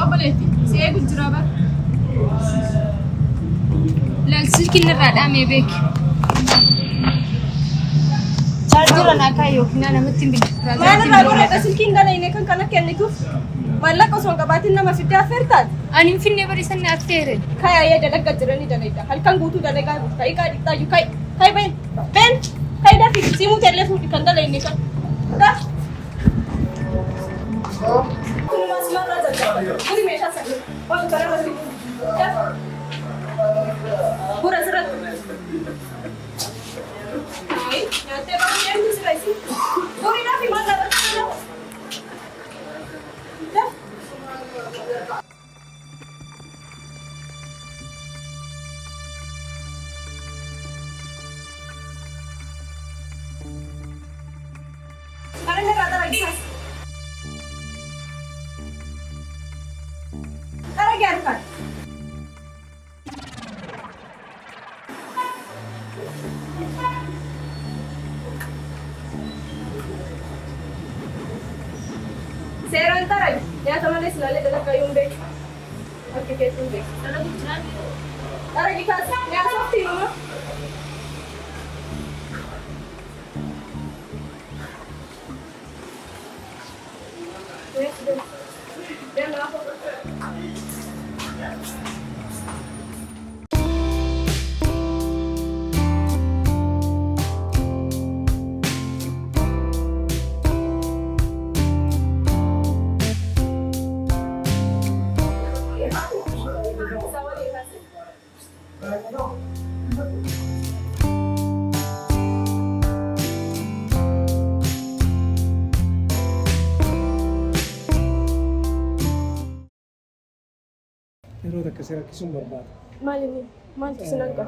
أبليتي سيأكل جرابة لا السلك اللي راد عمي بيك شارجر أنا كايو كنا أنا متين بيك ما أنا رابور هذا سلكين قال إنك كنا كنتوف ما لك أصلا قبائلنا ما في تأثيرات أنا في النبرة سنة أفتير كاي أيه جلك جراني جليدا هل كان قوتو جلك كاي كاي تاجو كاي كاي بين كاي ده في سيمو تلفون في كندا لإنك ده كل ما سمع رجع كل ما يشاف سكين والله كلام بس pura serat. Ay, ya te va a ir a decir. Puri na fi mala. Ya. Karen le rata lagi sas. Tara gyan kan. Seron taray. Ya sama les lale dala kayong bek. Okay, kayong bek. Dala buksan. Taray gikas. Ya sakti mo. Yes, yes. Yan na ako. yeroo takka seera kisuun barbaada. Maaltu sinagga?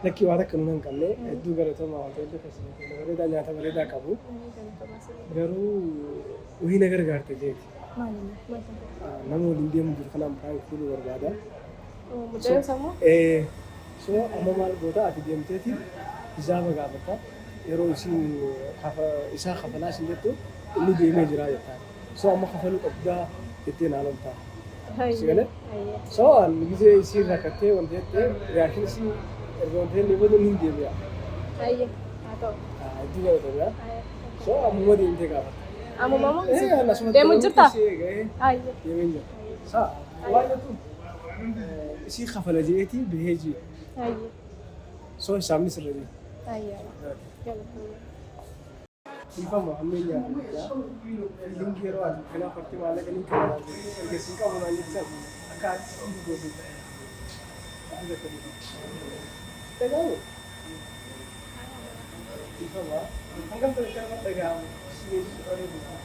Lakkii waa takka nuun qabne hedduu galatooma hoteelli keessatti bareedaa nyaata bareedaa qabu. Garuu wayii na gargaarte jeeti. Nama waliin deemu jiru kanaan biraan fuudhuu barbaada. Mucayyoo sammuu? So amma maal goota ati deemteeti hisaaba gaafata yeroo isiin isaa kafalaa isin jettu inni deemee jira jettaan. So amma kafaluu qabdaa jettee naan ta'a. Sigale? So an gisee isiin rakkattee wanti jettee reakshin isii erga wanti inni booda hin deebi'a. Haa ta'u. Itti galatoomyaa. So ammuma deemtee gaafata. Ammuma moo? Deemu jirtaa? Deemee jira. Saa waan jettu isii kafala jeeti bahee jira. So hisaabni sirra jira. Ifama ammayyaa linki yeroo ati kana farti maallaqa linki kana ergeessiin qabu naan jechaa akka ati siif goote. Dhaga'u? Ifama hangam ta'e kana dhaga'amu siif qoree buufa.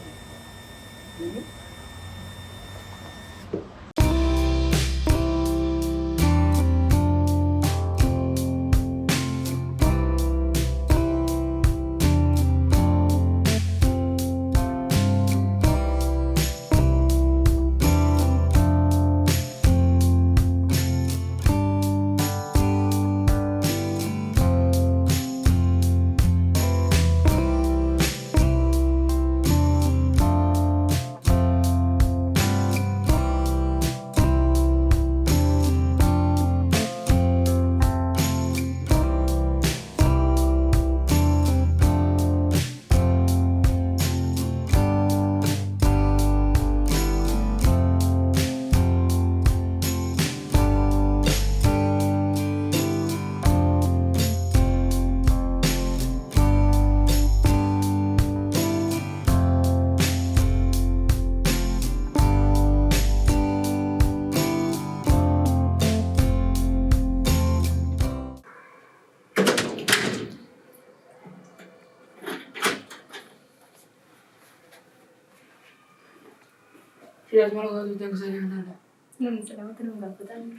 Filas malu kau tuh saya yang ada. Selamat nunggu betul.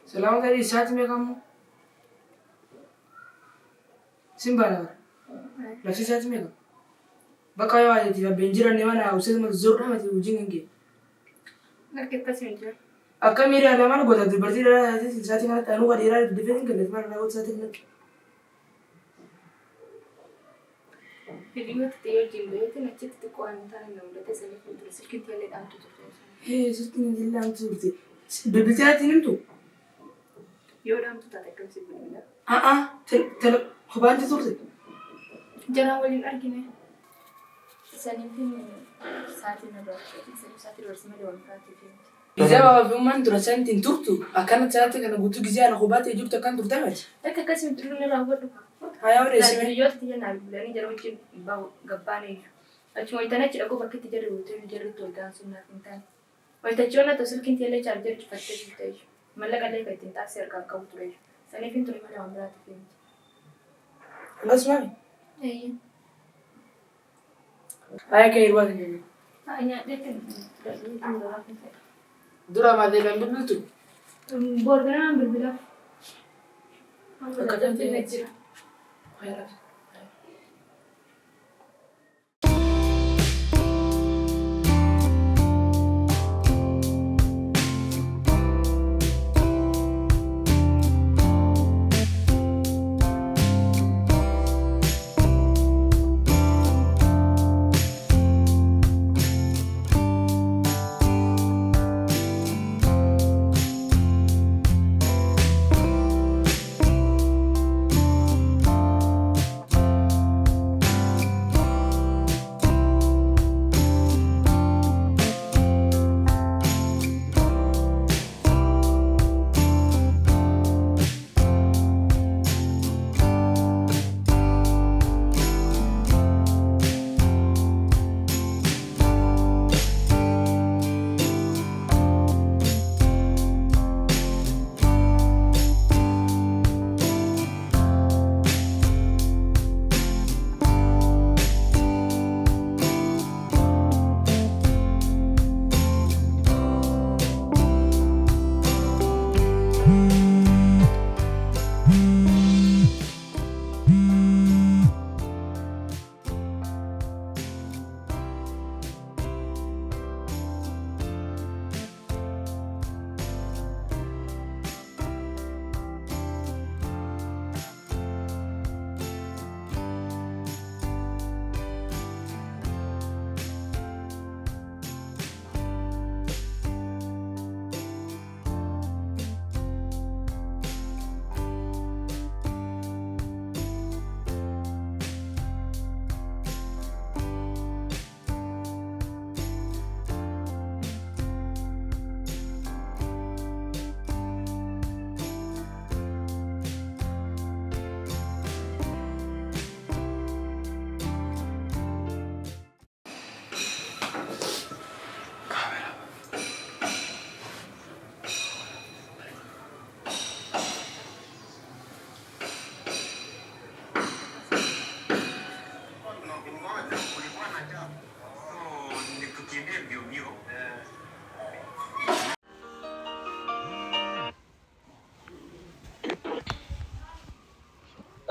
Selamat dari saat ini kamu. Simbala. Lagi saat ini kamu. Bakal aja tiba benjiran di mana? Usai mau zorna mati ujung enggak. Nak kita senja. Akan mira ada mana gua tadi berarti ada saat ini ada anu gua dira di defending kan mana ada saat ini. Film itu tiada jimbe itu nanti itu kau antara yang udah tes saya filter sedikit dia lihat antu tu. Sirtiin jillaan turte. Bilbilaatiin himtu? Yoo dhaamtu taate akkamitti bilbila? Tele kophaatti turte? Jaraan waliin argine. Saniifin sa'aatiin irraa sa'aatii dubartii malee wal firaatiif. Gizee baabummaan dura santiin turtu akkana sa'aatii kana guutuu gizee ana kophaatti jirtu akkan turte mati. Akka akkasii turuu irraa godhu. Hayaa odeessime. Biyyoota jennaan bilbilanii jara wajjin gabbaanee achuma wayitana achi dhaquu bakka itti jarri hoteelli jarri itti walga'an sunnaaf hin taane. Wayitachii waan ta'u silkiin teelee chaarjeri cufattee jirte jechuudha. Mallaqa illee kan ittiin taasisee harkaan qabu ture jechuudha. Saniifin ture malee waan biraatti fe'amti. Akkasumas hayaa kee hirbaata jennu. Dura maatee kan bilbiltu? Boorganaan bilbilaa. Akka dandeenya jira.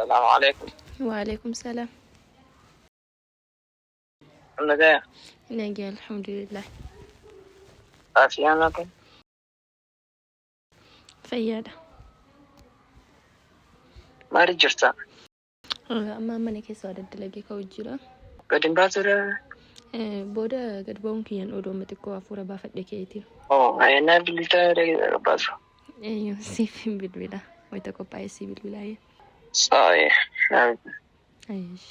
السلام عليكم. وعليكم السلام. عاملة ايه؟ ناجي الحمد لله. عافية عنكم؟ فيادة. ما رجعت. أما أنا كيسة تلاقي كوجرا. قدم باتورة. بودا قد بونكيان أودو متكوا فورا بافت دكيتي. أنا بالتالي باتورة. أيوة سيفين بالبلا. ويتكوا بايسي بالولاية. صحيح. أيش.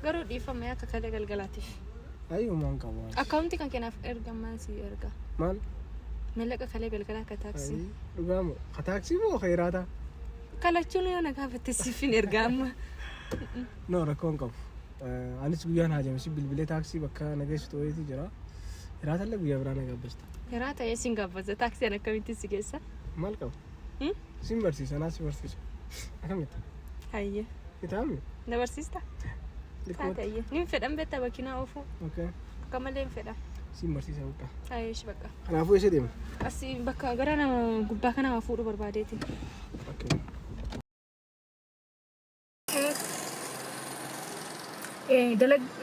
Garuu dhiifama yaa kakalee galgalaatiif. Ayyuu maan qabu. Akkaawuntii kan kennaaf ergamaan si erga. Maal? Mallaqa kalee galgalaa ka taaksii. Dhugaamu ka taaksii moo ka hiraata? Kalachuun yoo na gaafatte siifin erga amma. No rakkoon qabu. Anis guyyaan haajame si bilbilee taaksii bakka nageessitu wayiitii jira. Hiraata illee guyyaa biraa na gaabbasta. Hiraata eessin gaabbata taaksiin akkamitti si geessa? Maal qabu? Sin barsiisa naas si barsiisa. Akkamitti? Hayyee. Itaami? Na barsiista? Taatayye. Nin fedhan beektaa bakkinaa oofuu. Okay. Akkamalee hin fedha. Sin barsiisa bakka. Hayyee shi bakka. Kanaafuu ishee deema? Asii bakka gara nama gubbaa kana fuudhu barbaadeeti. Okay.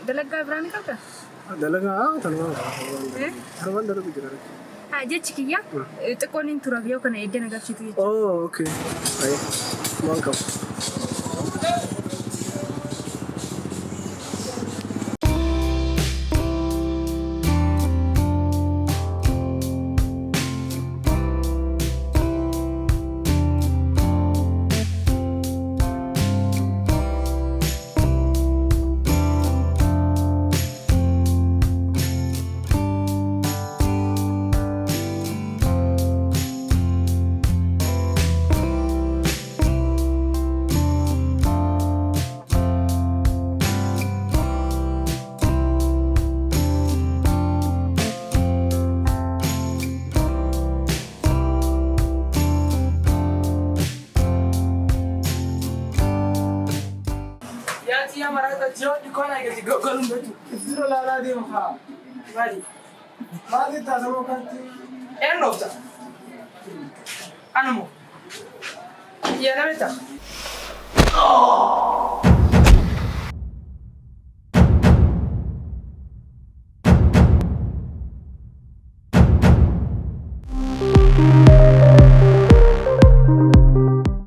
Dalagaa biraa ni qabda? Dalagaa tanumaan dalagu jira. Jechi kiyya xiqqoon hin tura yoo kana eddee nagaafsitu jechuudha. Oh, okay. Ayi, maan qabu. يا مرات الجود يكون عايز يقولون بتو Iddoo laalaa deemu haa. مالي Maaliif taasifamuu kanti? ايه النقطة انا مو يا نمتا